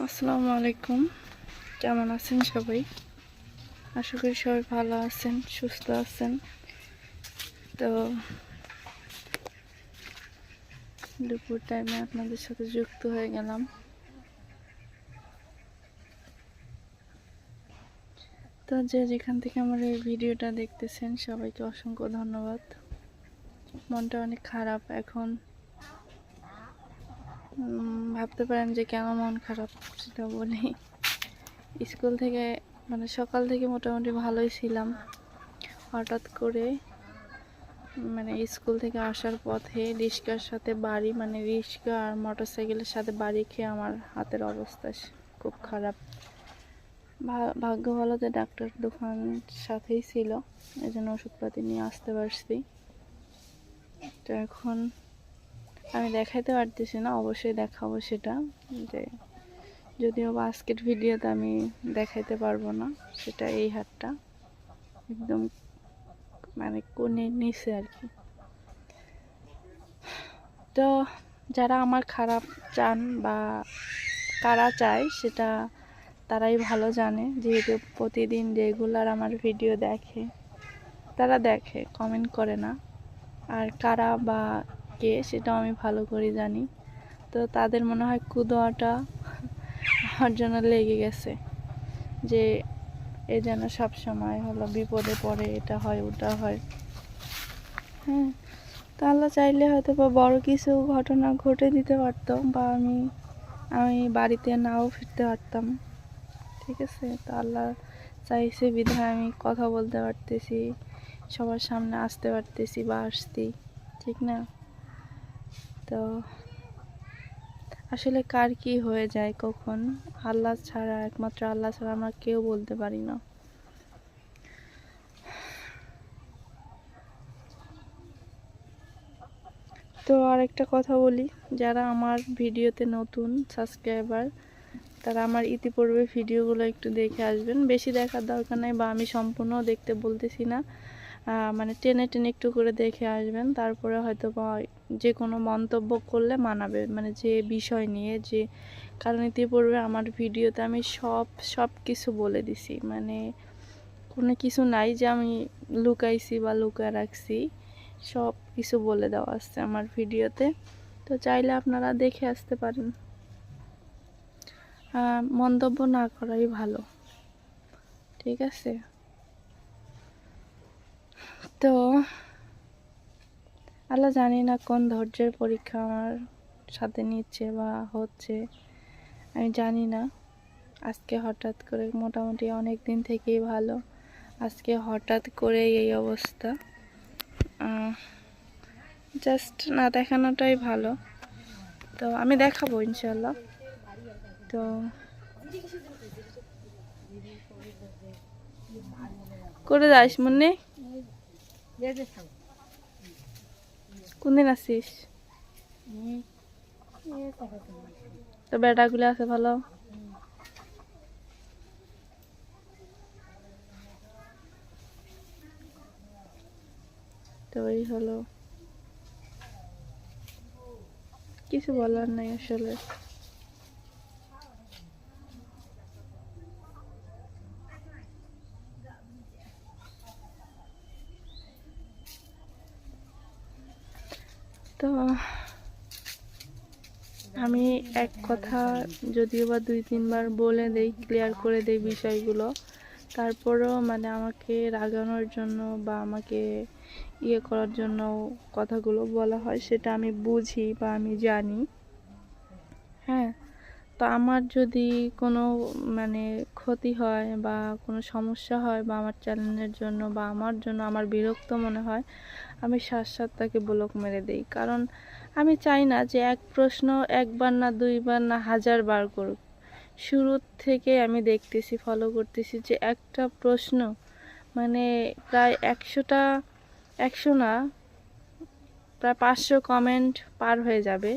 আসসালামু আলাইকুম। কেমন আছেন সবাই? আশা করি সবাই ভালো আছেন, সুস্থ আছেন। তো দুপুর টাইমে আপনাদের সাথে যুক্ত হয়ে গেলাম। তো যেখান থেকে আমার এই ভিডিওটা দেখতেছেন সবাইকে অসংখ্য ধন্যবাদ। মনটা অনেক খারাপ এখন। ভাবতে পারেন যে কেন মন খারাপ, সেটা বলি। স্কুল থেকে সকাল থেকে মোটামুটি ভালোই ছিলাম। হঠাৎ করে স্কুল থেকে আসার পথে রিক্সার সাথে বাড়ি রিক্সা আর মোটরসাইকেলের সাথে বাড়ি খেয়ে আমার হাতের অবস্থা খুব খারাপ। ভাগ্য ভালো যে ডাক্তার দোকান সাথেই ছিল, এই জন্য ওষুধপাতি নিয়ে আসতে পারছি। তো এখন আমি দেখাইতে পারতেছি না, অবশ্যই দেখাবো সেটা, যে যদিও বা আজকের ভিডিওতে আমি দেখাইতে পারবো না। সেটা এই হাতটা একদম কোণের নিচে আর কি। তো যারা আমার খারাপ চান বা কারা চায় সেটা তারাই ভালো জানে, যেহেতু প্রতিদিন রেগুলার আমার ভিডিও দেখে, তারা দেখে, কমেন্ট করে না। আর কারা বা কে সেটাও আমি ভালো করে জানি। তো তাদের মনে হয় কুদোয়াটা আমার জন্য লেগে গেছে, যে এ যেন সবসময় হলো বিপদে পড়ে, এটা হয় ওটা হয়। হ্যাঁ, তো আল্লাহ চাইলে হয়তো বা বড় কিছু ঘটনা ঘটে দিতে পারতো, বা আমি বাড়িতে নাও ফিরতে পারতাম। ঠিক আছে, তো আল্লাহ চাইছে বিধায় আমি কথা বলতে পারতেছি, সবার সামনে আসতে পারতেছি বা আসছি, ঠিক না? তো আসলে কার কি হয়ে যায় কখন, আল্লাহ ছাড়া, একমাত্র আল্লাহ ছাড়া আমরা কেউ বলতে পারি না। তো আর একটা কথা বলি, যারা আমার ভিডিওতে নতুন সাবস্ক্রাইবার, তারা আমার ইতিপূর্বে ভিডিওগুলো একটু দেখে আসবেন। বেশি দেখার দরকার নাই, বা আমি সম্পূর্ণ দেখতে বলতেছি না, টেনে টেনে একটু করে দেখে আসবেন। তারপরে হয়তো বা যে কোনো মন্তব্য করলে মানাবে, যে বিষয় নিয়ে, যে কারণ ইতিপূর্বে আমার ভিডিওতে আমি সব কিছু বলে দিছি, কোনো কিছু নাই যে আমি লুকাইছি বা লুকায় রাখছি, সব কিছু বলে দেওয়া আছে আমার ভিডিওতে। তো চাইলে আপনারা দেখে আসতে পারেন। মন্তব্য না করাই ভালো, ঠিক আছে? তো আল্লাহ জানি না কোন ধৈর্যের পরীক্ষা আমার সাথে নিচ্ছে বা হচ্ছে, আমি জানি না। আজকে হঠাৎ করে, মোটামুটি অনেক দিন থেকেই ভালো, আজকে হঠাৎ করে এই অবস্থা। জাস্ট না দেখানোটাই ভালো। তো আমি দেখাবো ইনশাল্লাহ। তো করে যাস মনে, কোন দিন আসিস? তো বেটাগুলো আছে ভালো? তো এই হলো, কিছু বলার নাই আসলে। তো আমি এক কথা যদিও বা 2-3 বার বলে দেই, ক্লিয়ার করে দেই বিষয়গুলো, তারপরেও আমাকে রাগানোর জন্য বা আমাকে ইয়ে করার জন্য কথাগুলো বলা হয়, সেটা আমি বুঝি বা আমি জানি। হ্যাঁ, তো আমার যদি কোনো ক্ষতি হয় বা কোনো সমস্যা হয়, বা আমার চ্যানেলের জন্য বা আমার জন্য আমার বিরক্ত মনে হয়, আমি সাথে তাকে ব্লক মেরে দেই। কারণ আমি চাই না যে এক প্রশ্ন একবার না 2বার না 1000বার করুক। শুরু থেকে আমি দেখতেছি, ফলো করতেছি যে একটা প্রশ্ন প্রায় 100 না, প্রায় 500 কমেন্ট পার হয়ে যাবে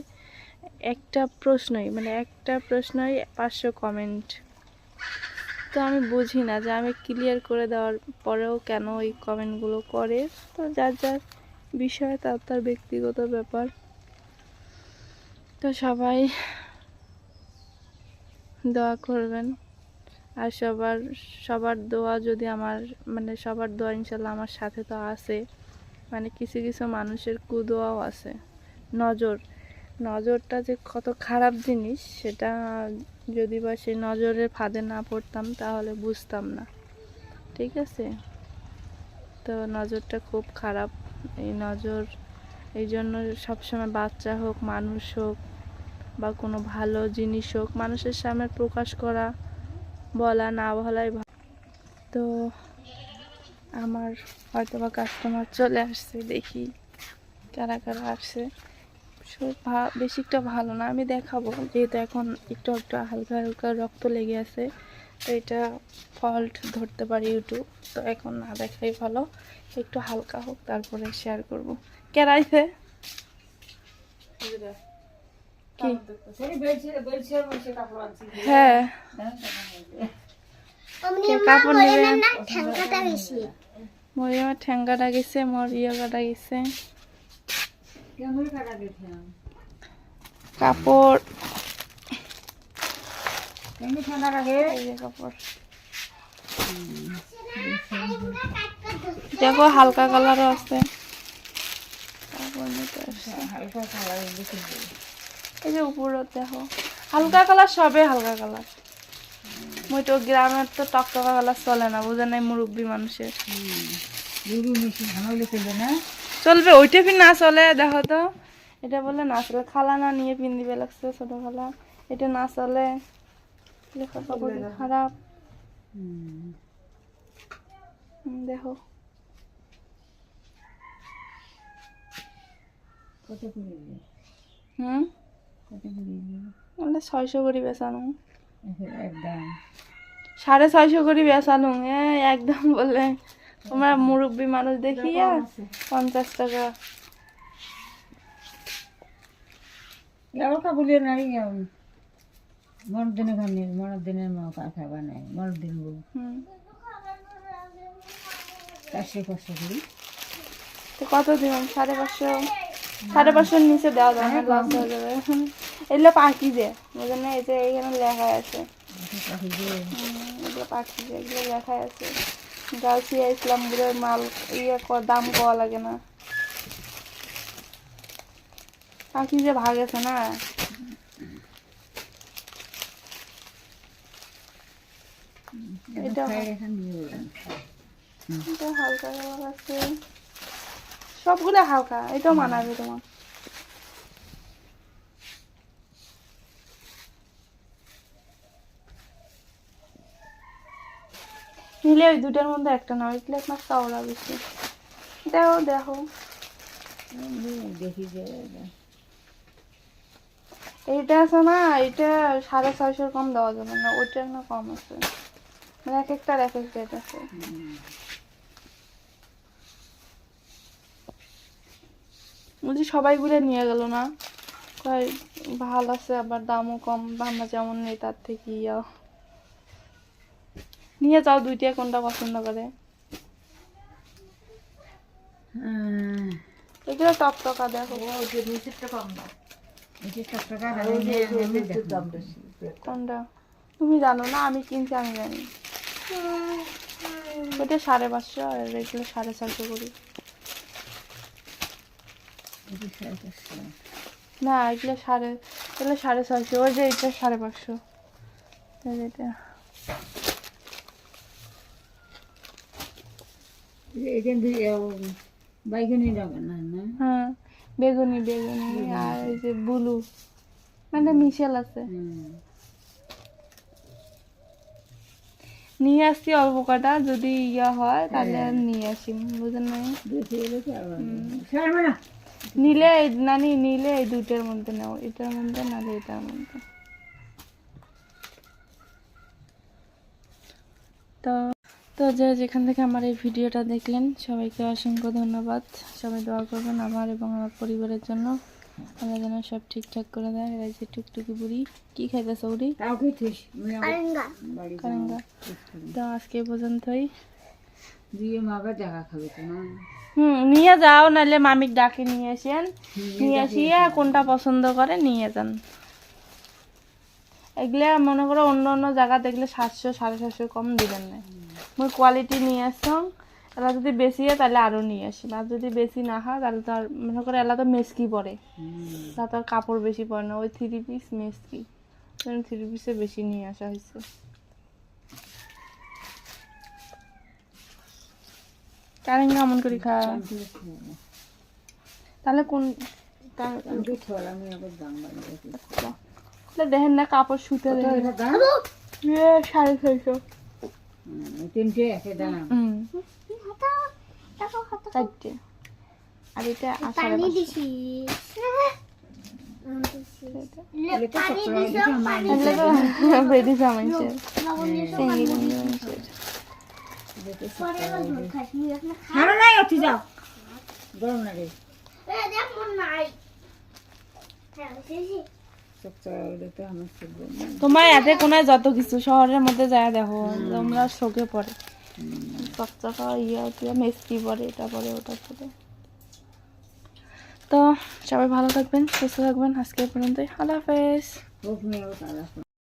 একটা প্রশ্নই, একটা প্রশ্নই 500 কমেন্ট। তো আমি বুঝি না যে আমি ক্লিয়ার করে দেওয়ার পরেও কেন ওই কমেন্টগুলো করে। তো যার যার বিষয়, তার ব্যক্তিগত ব্যাপার। তো সবাই দোয়া করবেন। আর সবার সবার দোয়া যদি আমার মানে সবার দোয়া ইনশাল্লাহ আমার সাথে তো আছে। মানে কিছু কিছু মানুষের কুদোয়াও আছে। নজরটা যে কত খারাপ জিনিস সেটা যদি বা সেই নজরের ফাঁদে না পড়তাম তাহলে বুঝতাম না। ঠিক আছে, তো নজরটা খুব খারাপ। এই নজর এই জন্য সবসময় বাচ্চা হোক মানুষ হোক বা কোনো ভালো জিনিস হোক মানুষের সামনে প্রকাশ করা বলা না বলাই ভালো। তো আমার হয়তো বা কাস্টমার চলে আসছে, দেখি কারা কারা আসছে। সব বেশি একটা ভালো না, আমি দেখাবো যেহেতু এখন একটু একটু হালকা হালকা রক্ত লেগে আছে, তো এটা ফল্ট ধরতে পারি ইউটিউব। তো এখন না দেখাই ভালো, একটু হালকা হোক তারপরে শেয়ার করব। কেরাইছে কি? হ্যাঁ কাপড় নেবেন। মরিয়মের ঠ্যাঙ্গাটা গেছে, মোর ইয়ে কাটা গেছে। কাপড় কাপড় দেখো হালকা কালারও আছে। এই যে উপরও দেখো হালকা কালার, সবে হালকা কালার। মই তো গ্রামের তো টকটকা কালার চলে না, বুঝে নাই মুরব্বী মানুষের। চলবে ওইটা ফির না চলে, দেখো তো এটা বলে না চলে। খালা না নিয়ে পিন দিবে লাগছে, ছোট খালা। এটা না চলে, লেখা কাপড় খারাপ। দেখো হুম 600 করে বেচানো, 650 করে বেচানো। একদম বলে তোমরা মুরব্বী মানুষ দেখিয়া 50 টাকা। কত দিবেন? 550। 550 নিচে দেওয়া যাবে না, লস হয়ে যাবে। এগুলো পাখি যে বুঝলেন না, এই যে এইখানে লেখা আছে এগুলো পাখি যে, এগুলো লেখা আছে। গাছিয়া ইসলামপুরের মাল দাম কওয়া লাগে না। পাখি যে ভাগেছে না, এটা হালকা কালার আছে, সবগুলো হালকা। এটাও মানাবে তোমার। নিলে ওই দুটার মধ্যে একটা না, ওইগুলো আপনার চওড়া বেশি। দেখো দেখো এইটা আছে না, এটা 650 কম দেওয়া যাবে না, ওইটার না কম আছে। মানে এক একটার এক এক রেট আছে। বলছি সবাই গুলো নিয়ে গেল না, কয় ভালো আছে আবার দামও কম, আমরা যেমন নেই তার থেকে ইয়াও নিয়ে যাও। দুইটা কোনটা পছন্দ করে? এগুলো টকটকা দেখো। কোনটা তুমি জানো না, আমি কিনছি আমি জানি। ওইটা 550 আর এগুলো 650 করি। না এগুলো 650, ওই যে এটা 550। এটা হ্যাঁ বেগুনি বেগুনি আর এই যে ব্লু, মানে মিশেল আছে। নিয়ে আসছি অল্প কটা, যদি ইয়া হয় তাহলে নিয়ে আসি, বুঝলেন না? নিলে নানি নিলে এই দুইটার মধ্যে নাও, এটার মধ্যে নাহলে এটার মধ্যে। তো তো যেখান থেকে আমার এই ভিডিওটা দেখলেন সবাইকে অসংখ্য ধন্যবাদ। সবাই দোয়া করবেন আমার এবং আমার পরিবারের জন্য, আল্লাহ যেন সব ঠিকঠাক করে দেয়। এই যে টুকটুকি বুড়ি কি খাইতেছে? উড়ি কারেঙ্গা। তো আজকে পর্যন্তই। নিয়ে যাও, নাহলে মামিক ডাকে নিয়ে আসেন, নিয়ে আসিয়া কোনটা পছন্দ করে নিয়ে যান। এগুলা মনে করো অন্য অন্য জায়গা দেখলে 700 750 কম দিবেন না। মই কোয়ালিটি নিয়ে আসলাম, এলা যদি বেশি হয় তাহলে আরও নিয়ে আসি, আর যদি বেশি না হয় তাহলে তো আর মনে করো এলা তো মেসকি পরে, তা তো আর কাপড় বেশি পরে না, ওই 3 পিস মেসকি 3 পিসে বেশি নিয়ে আসা হয়েছে। কারেন কেমন করে খা তাহলে কোন দেখেন না কাপড় শুতে $650। চারটে আর এটা তোমার এতে কোনায় যত কিছু শহরের মধ্যে যায় দেখো তোমরা শোকে পড়ে, চকচকা ইয়া মেসকি পরে, এটা পরে ওটা পরে। তো সবাই ভালো থাকবেন, সুস্থ থাকবেন, আজকে পর্যন্তই, আল্লাহ হাফেজ।